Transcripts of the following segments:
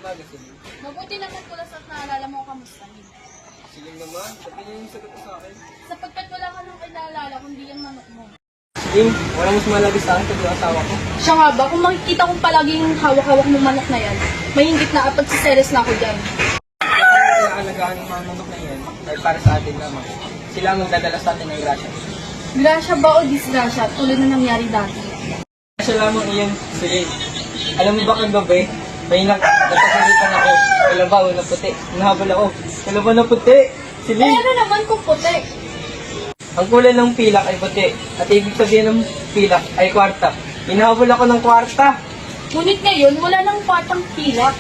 umaga, Siling. Mabuti naman Kulas at naalala mo kamusta niyo. Siling naman, sabihin niyo yung sagot mo sa akin. Sapagkat wala ka nang kinaalala kundi yung manok mo. Siling, walang mas malagi sa akin kundi ang asawa ko. Siya nga ba, kung makikita kong palaging hawak-hawak ng manok na yan, may hinggit na kapag siseres na ako dyan. Kaya kailangan ng mga manok na yan ay para sa atin lamang. Sila ang magdadala sa atin ng grasya. Grasya ba o disgrasya tulad na nangyari dati? Grasya lamang iyon, Siling. Alam mo ba kagabi, may nakasalitan ako. Kalabaw na puti. Nahabol ako. Kalabaw na puti. Siling. Ano naman kung puti? Ang kulay ng pilak ay puti. At ibig sabihin ng pilak ay kwarta. Hinahabol ako ng kwarta. Ngunit ngayon, wala nang patang pilak.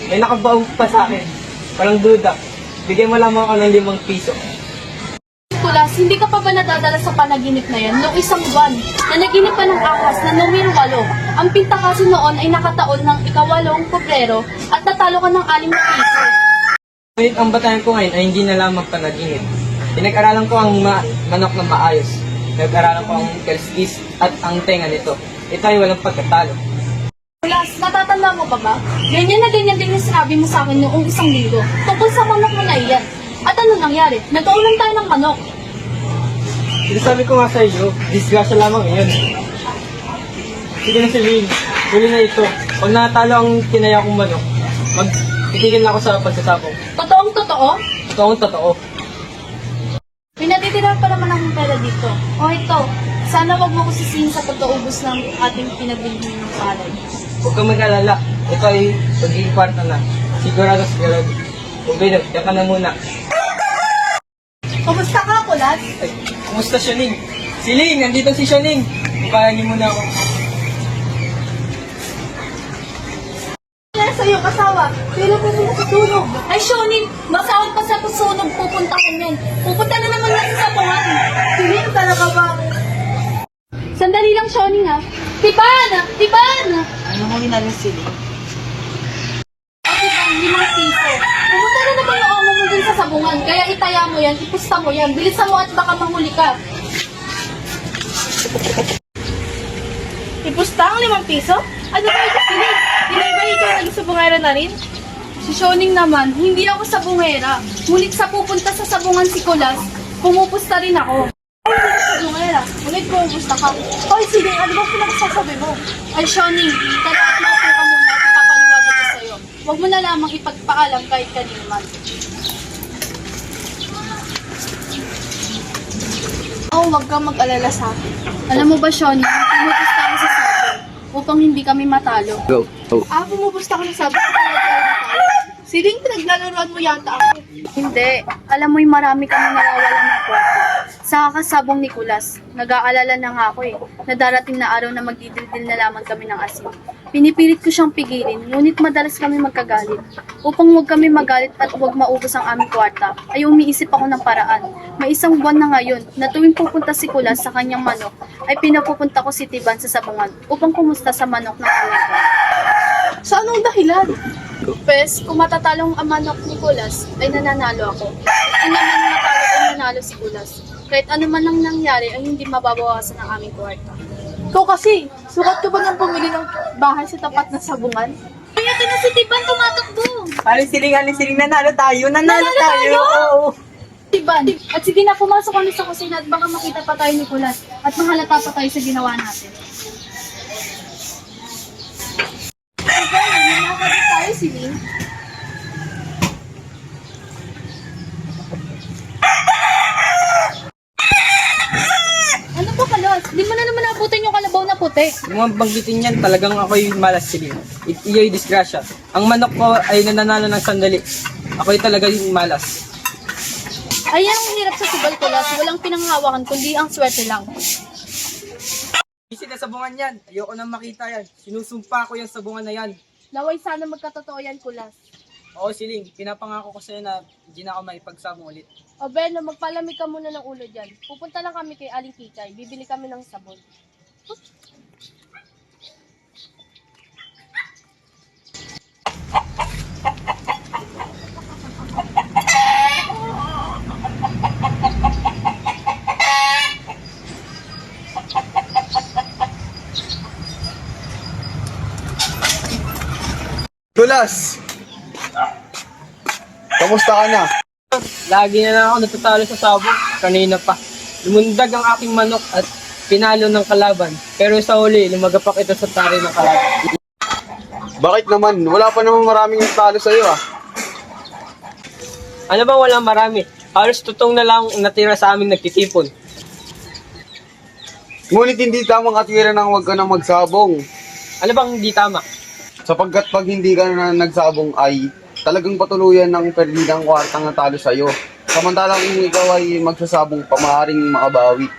May nakabaong pa sa akin. Walang duda. Bigyan mo lamang ako ng 5 piso. Kulas, hindi ka pa ba nadadala sa panaginip na yan noong isang buwan? Nanaginip ka ng ahas na numero 8. Ang pinta kasi noon ay nakataon ng ika-8 Pebrero at natalo ka ng 6 na piso. Ngunit ang batayan ko ngayon ay hindi na lamang panaginip. Pinag-aralan ko ang manok na maayos. Pinag-aralan ko ang kelskis at ang tenga nito. Ito ay walang pagkatalo. Kulas, natatanda mo pa ba? Ganyan na ganyan din yung sinabi mo sa akin noong isang linggo tungkol sa manok mo na iyan. At ano nangyari? Nagkaulan tayo ng manok. Sinasabi ko nga sa iyo, disgrasya lamang iyon. Sige na Siling, huli na ito. Pag natalo ang kinaya kong manok, magtitigil na ako sa pagsasabong. Totoong totoo? Totoong totoo. Pinatitira pa naman akong pera dito. O ito, sana wag mo ko sisihin sa pagkaubos ng ating pinagbili ng palay. Huwag kang mag-alala, ito ay pagiging kwarta na. Sigurado. Ubay, ka na muna. Kumusta ka, Kulas? Ay, kumusta Siling? Siling, nandito si Siling. Ipahan niyo muna ako. Kaya sa'yo, kasawa, pero pupunta sa sunog. Ay, Shonin, masahod pa sa sunog, pupuntahan yan. Pupunta na naman natin sa buwan. Sige, talaga ba? Sandali lang, Shonin, ha? Tiban! Tiban! Ano mo ginalong Siling? Okay ba, 5 piso. Pumunta na naman yung amo mo dun sa sabungan. Kaya itaya mo yan, ipusta mo yan. Bilisan mo at baka mahuli ka. Ipusta ang 5 piso? Ano ba ito sila? Hindi ba ikaw naging sabungera na rin? Si Shoning naman, hindi ako sabungera. Ngunit sa pupunta sa sabungan si Kulas, pumupusta rin ako. Ay, hindi ka sabungera. Ngunit pumupusta ka. Hoy, sige, ano ba pinagsasabi mo? Ay, Shoning, tara at maupo ka muna at papaliwanag ko sa'yo. Huwag mo na lamang ipagpaalam kahit kanino man. Oh, huwag kang mag-alala sa akin. Alam mo ba, Shoning, pumupusta ako sa sabon upang hindi kami matalo. Go. Pumupusta ko ng sabon upang hindi kami matalo. Siling, pinaglalaroan mo yata ako. Hindi. Alam mo'y marami kami nawawalan ng kwarto. Sa kasabong ni Kulas, nag-aalala na nga ako na darating na araw na magdidildil na lamang kami ng asin. Pinipilit ko siyang pigilin, ngunit madalas kami magkagalit. Upang huwag kami magalit at huwag maubos ang aming kwarta, ay umiisip ako ng paraan. May isang buwan na ngayon na tuwing pupunta si Kulas sa kanyang manok, ay pinapupunta ko si Tiban sa sabungan upang kumusta sa manok ng alaga. Sa anong dahilan? Pes, kung matatalong ang manok ni Kulas, ay nananalo ako. Kung naman matalo ay nanalo si Kulas. Kahit ano man ang nangyari ay hindi mababawasan ang aming kwarta. Ikaw kasi, sukat ka ba nang pumili ng bahay sa tapat na sabungan? Ay, ito na si Tiban, tumatakbo! Aling Siling, nanalo tayo. Nanalo tayo! Oo. Tiban, at sige na, pumasok kami sa kusina at baka makita pa tayo ni Kulas at mahalata pa tayo sa ginawa natin. Tiban, nanakabit tayo, Siling. Ano ba, Kulas? Di mo na naman nabutin yung kalabaw na puti. Yung mga banggitin yan, talagang ako'y malas Siling. Iyo'y disgrasya. Ang manok ko ay nananalo ng sandali. Ako'y talaga yung malas. Ayan ang hirap sa subal, Kulas. Walang pinanghawakan, kundi ang swerte lang. Isin na sabungan yan. Ayoko nang makita yan. Sinusumpa ko yung sabungan na yan. Naway sana magkatotoo yan, Kulas. Oo, Siling. Pinapangako ko sa'yo na hindi na ako maipagsabong ulit. O Beno, magpalamig ka muna ng ulo dyan. Pupunta lang kami kay Aling Kikay. Bibili kami ng sabon. Kulas! Kamusta ka na? Lagi na lang ako natatalo sa sabong. Kanina pa. Lumundag ang aking manok at pinalo ng kalaban. Pero sa huli, lumagapak ito sa tari ng kalaban. Bakit naman? Wala pa namang maraming talo sa'yo ah. Ano bang walang marami? Halos tutong na lang ang natira sa aming nagtitipon. Ngunit hindi tamang atira nang huwag ka nang magsabong. Ano bang hindi tama? Sapagkat pag hindi ka na nagsabong ay talagang patuluyan ng perdidang kwartang natalo sa'yo. Samantalang kung ikaw ay magsasabong pa, maaaring makabawi.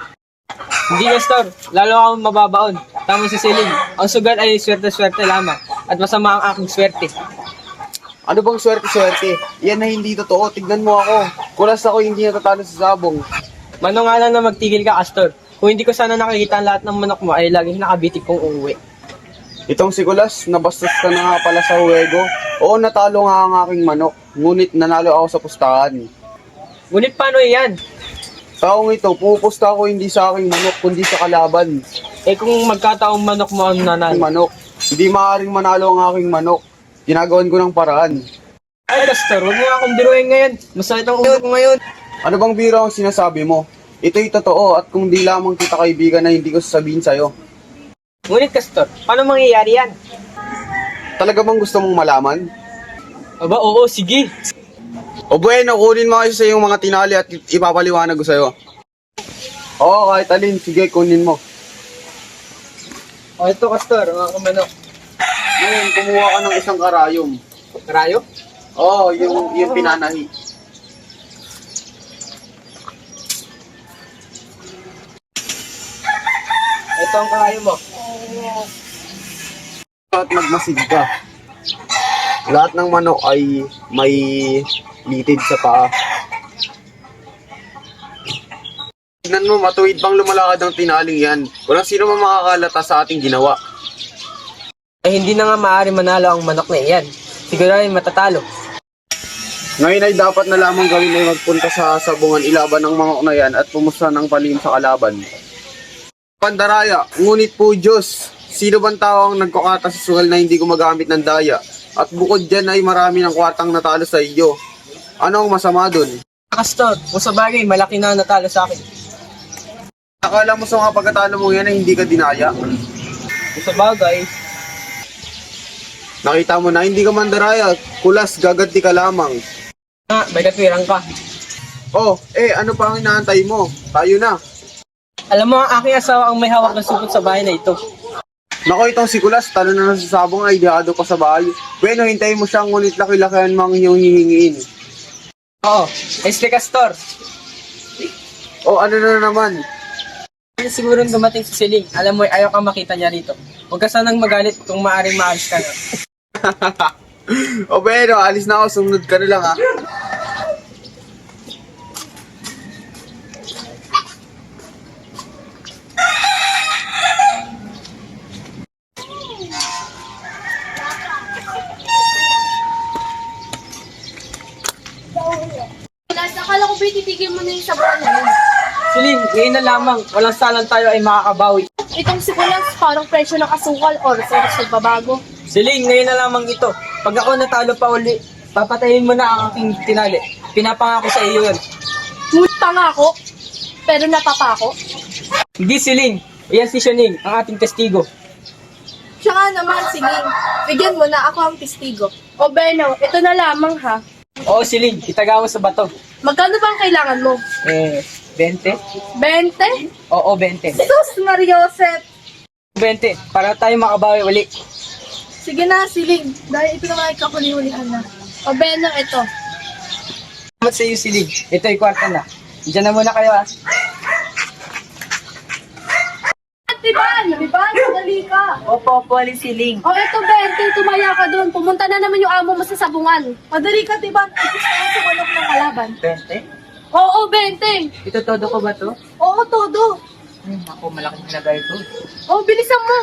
Hindi Nestor, lalo akong mababaon. Tama si Celine, ang sugat ay swerte-swerte lamang at masama ang aking swerte. Ano bang swerte-swerte? Yan na hindi totoo. Tignan mo ako. Kulas ako hindi natatalo sa sabong. Mano nga lang na magtigil ka, Astor. Kung hindi ko sana nakikita ang lahat ng manok mo ay laging nakabitik kong uuwi. Itong si Kulas, nabastos ka na nga pala sa huwego. Oo, natalo nga ang aking manok. Ngunit nanalo ako sa pustahan. Ngunit paano yan? Taong ito, pupusta ako hindi sa aking manok, kundi sa kalaban. Eh kung magkataong manok mo ang Ang nanalo. manok. Hindi maaaring manalo ang aking manok. Ginagawan ko ng paraan. Ay, Astor, huwag mo nga akong biruin ngayon. Masakit ang ulo ko ngayon. Ano bang biro ang sinasabi mo? Ito'y totoo at kung di lamang kita kaibigan na hindi ko sasabihin sa'yo. Ngunit, Astor, paano mangyayari yan? Talaga bang gusto mong malaman? Aba, oo, sige. O bueno, kunin mo kasi sa iyong mga tinali at ipapaliwanag ko sa'yo. Oo, kahit alin. Sige, kunin mo. O, ito, Astor, ang aking manok. Ngayon, kumuha ka ng isang karayom. Karayo? Oo, yung pinanahi. Ito ang karayo mo. At magmasid ka. Lahat ng manok ay may litid sa paa. Tignan mo, matuwid pang lumalakad ang tinaling yan. Walang sino man makakalata sa ating ginawa. Eh, hindi na nga maaari manalo ang manok na iyan. Siguro ay matatalo. Ngayon ay dapat na lamang gawin ay magpunta sa sabungan ilaban ng manok na yan at pumusta ng palihim sa kalaban. Pandaraya, ngunit po Diyos, sino bang tao ang nagkukata sa sugal na hindi gumagamit ng daya? At bukod dyan ay marami ng kwartang natalo sa iyo. Ano ang masama dun? Astor, kung sa bagay, malaki na ang natalo sa akin. Akala mo sa mga pagkatalo mo yan ay hindi ka dinaya? Kung sa bagay, Nakita mo na hindi ka mandaraya, kulas, gaganti ka lamang. may katwirang ka. Oh, ano pa ang inaantay mo? Tayo na. Alam mo, ang aking asawa ang may hawak na supot sa bahay na ito. Nako, itong si Kulas, talo na sa sabong ay dihado pa sa bahay. Bueno, hintayin mo siyang ngunit laki-lakihan mga iyong hihingiin. Oo, Astor. Oh, ano na naman? Siguro dumating si Celine. Alam mo, ayaw kang makita niya rito. Huwag ka sanang magalit kung maaaring maalis ka na. O pero, alis na ako, sumunod ka na lang ha. Kulas, akala ko ba titigil mo na yung sabaw na yun? Celine, ngayon na lamang. Walang salang tayo ay makakabawi. Itong si Kulas, parang presyo ng asukal or sa nagbabago. Celine, ngayon na lamang ito. Pag ako natalo pa uli, papatayin mo na ang aking tinali. Pinapangako sa iyo yun. Ngunit pangako, pero napapako. Hindi, Celine. Iyan si Sioning, ang ating testigo. Siya nga naman, sige. Bigyan mo na ako ang testigo. O Beno, ito na lamang ha. Oo, Celine. Itaga mo sa bato. Magkano ba ang kailangan mo? 20? 20? Oo, 20. Sus, Mariosep! 20. Para tayo makabawi uli. Sige na, siling. Dahil ito naman ay kakuli-hulihan na. O Beno, ito. Salamat sa iyo, Celine. Ito ay kwarta na. Diyan na muna kayo, ah. Tiban! Dali ka! Opo, Aling Celine. O ito, 20. Tumaya ka doon. Pumunta na naman yung amo mo sa sabungan. Madali ka, Tiban. Ipis sa manok ng kalaban. 20? Oo, 20. Ito todo ko ba to? Oo, todo. Ako, malaking halaga ito. O, bilisan mo.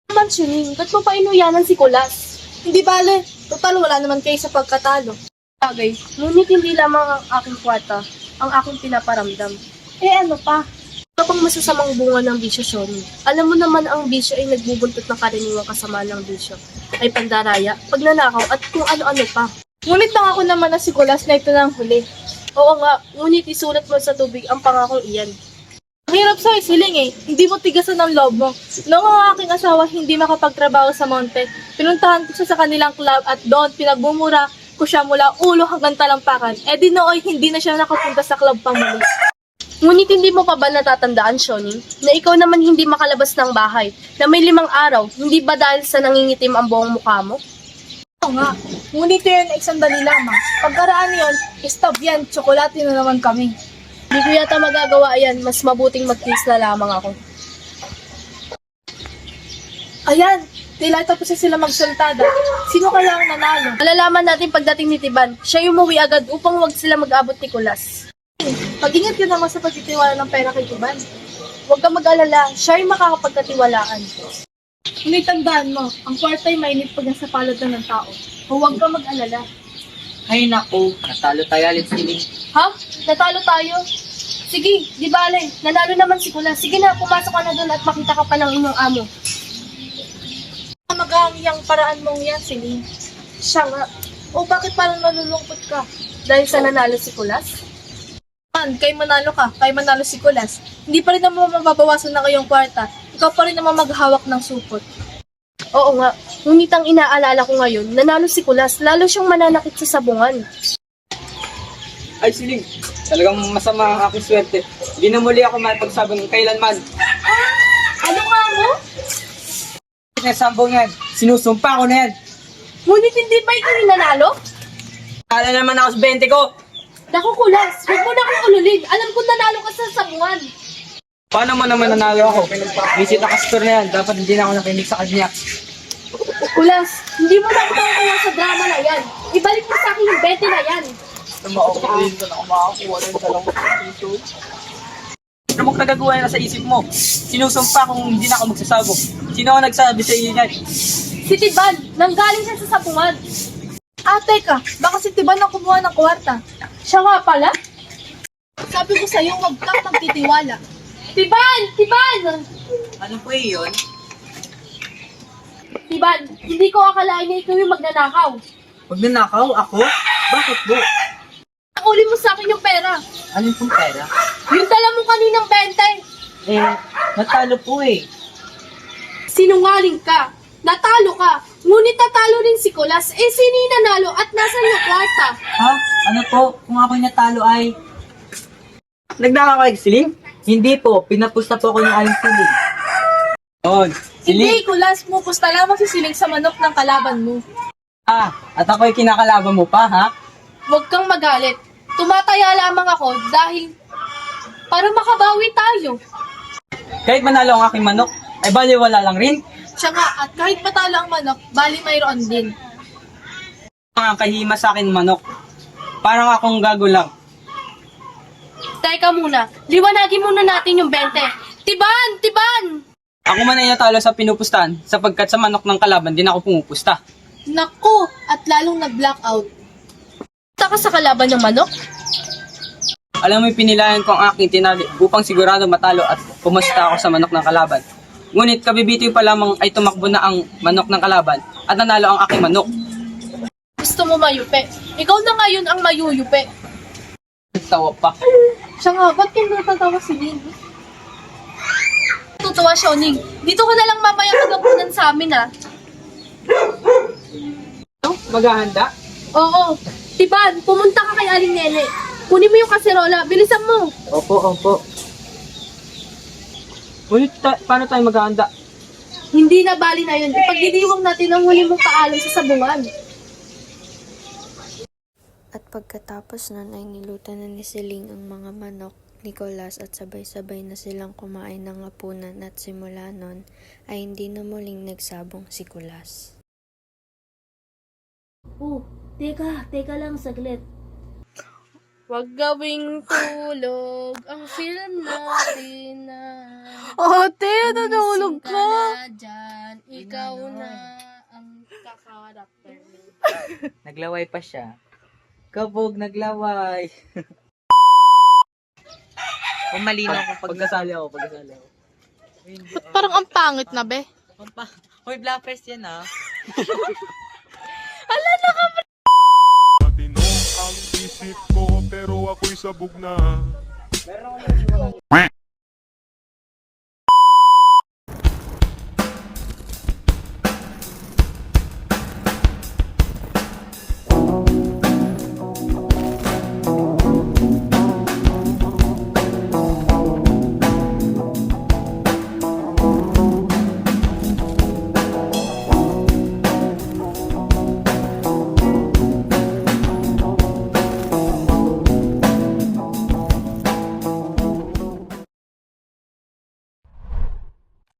Naman, Shining, ba't mo pa inuyanan si Kulas? Hindi bale. Total, wala naman kayo sa pagkatalo. Bagay, ngunit hindi lamang ang aking kwarta ang aking pinaparamdam. Eh ano pa? Ano pang masasamang bunga ng bisyo, Shoni? Alam mo naman ang bisyo ay nagbubuntot ng karaniwang kasamaan ng bisyo. Ay pandaraya, pagnanakaw at kung ano-ano pa. Ngunit nangako naman na si Kulas na ito na ang huli. Oo nga, ngunit isulat mo sa tubig ang pangakong iyan. Ang hirap sa isiling eh. Hindi mo tigasan ang loob mo. Noong ang aking asawa hindi makapagtrabaho sa monte, pinuntahan ko siya sa kanilang club at doon pinagbumura ko siya mula ulo hanggang talampakan. E di nooy hindi na siya nakapunta sa club pa muli. Ngunit hindi mo pa ba natatandaan, Shoni, na ikaw naman hindi makalabas ng bahay, na may 5 araw, hindi ba dahil sa nangingitim ang buong mukha mo? Oo nga. Ngunit yun ay isang dali lamang. Pagkaraan yun, stop yan, tsokolate na naman kami. Hindi ko yata magagawa yan, mas mabuting mag-kiss na lamang ako. Ayan, tila tapos na sila magsultada. Sino kaya ang nanalo? Malalaman natin pagdating ni Tiban, siya umuwi agad upang wag sila mag-abot ni Kulas. Pag-ingat ka naman sa pagtitiwala ng pera kay Tiban. Huwag kang mag-alala, siya ay makakapagkatiwalaan. Ngunit tandaan mo, ang kwarta'y mainit pag nasa palad na ng tao. Huwag kang mag-alala. Ay naku, natalo tayo ulit siling. Ha? Natalo tayo? Sige, di bale, nanalo naman si Kulas. Sige na, pumasok ka na doon at makita ka pa ng inyong amo. Magahangiyang paraan mong yan, Celine. Siya nga, O bakit parang nalulungkot ka? dahil sa nanalo si Kulas? Kay manalo ka, kay manalo si Kulas. Hindi pa rin naman mababawasan na kayong kwarta. Ikaw pa rin naman maghawak ng supot. Oo nga, ngunit ang inaalala ko ngayon, nanalo si Kulas, lalo siyang mananakit sa sabungan. Ay siling, talagang masama ang aking swerte. Hindi na muli ako mapagsabong kailanman. Ano nga mo? Sinasambong yan, sinusumpa ko na yan. Ngunit hindi ba ikaw yung nanalo? Kala naman ako sa 20 ko. Naku Kulas, huwag mo na akong ululin. Alam ko nanalo ka sa sabungan. Paano mo naman nanalo ako? Visit na kastor na yan, dapat hindi na ako nakinig sa kanya. Kulas, hindi mo na ako makakuha sa drama na yan. Ibalik mo sa akin yung 20 na yan. Makakulit ko na ako makakuha ng dalawang piso. Ano mong nagagawa na sa isip mo? Sinusumpa kung hindi na ako magsasabog. Sino ang nagsabi sa iyo yan? Si Tiban, nanggaling siya sa sabungan. Teka, baka si Tiban ang kumuha ng kwarta. Siya nga pala? Sabi ko sa'yo, huwag kang magtitiwala. Tiban! Tiban! Ano po yun? Tiban, hindi ko akalain na ikaw yung magnanakaw. Magnanakaw? Ako? Bakit po? Uli mo sa akin yung pera. Ano pong pera? Yung dala mo kaninang 20. Natalo po eh. Sinungaling ka. Natalo ka. Ngunit natalo rin si Kulas. Sino yung nanalo at nasan yung kwarta? Ha? Ano po? Kung ako natalo ay... Nagnakakay siling? Hindi po. Pinapusta po ako ng aling siling. On, Hindi, Kulas, pupusta lamang si Siling sa manok ng kalaban mo. At ako'y kinakalaban mo pa, ha? Huwag kang magalit. Tumataya lamang ako dahil para makabawi tayo. Kahit manalo ang aking manok, ay baliwala lang rin. Siya nga, at kahit matalo ang manok, bali mayroon din. Ang kahima sa akin manok. Parang akong gago lang. Teka muna, liwanagin muna natin yung 20. Tiban! Tiban! Ako man ay natalo sa pinupustahan sapagkat sa manok ng kalaban din ako pumupusta. Naku, at lalong nag-blackout. Taka sa kalaban ng manok? Alam mo, pinilayan ko ang aking tinali upang sigurado matalo at pumusta ako sa manok ng kalaban. Ngunit kabibitiw pa lamang ay tumakbo na ang manok ng kalaban at nanalo ang aking manok. Gusto mo mayupe? Ikaw na ngayon ang mayuyupe. Tawa pa. Siya nga, ba't hindi natatawa si Lin? Tutuwa, Shoning. Dito ka na lang mamaya magapunan sa amin, ha? Maghahanda? Oo. Tiban, pumunta ka kay Aling Nene. Kunin mo yung kaserola. Bilisan mo. Opo. Ngunit paano tayo maghahanda? Hindi na bali na yun. Ipagdidiwang natin ang huli mong paalam sa sabungan. At pagkatapos nun ay niluto na ni Siling ang mga manok, Nicolas at sabay-sabay na silang kumain ng hapunan at simula nun ay hindi na muling nagsabong si Kulas. Teka lang saglit. Huwag gawing tulog ang film natin na Ate, nanulog ka! na dyan. Ikaw na ang kakarakter mo. Naglaway pa siya. Kabog, naglaway. Kung malinaw ko pag... Pagkasali ako. Ba't parang ang pangit na, be? Hoy, blackface yan ah. Matino ang isip ko pero ako'y sabog na.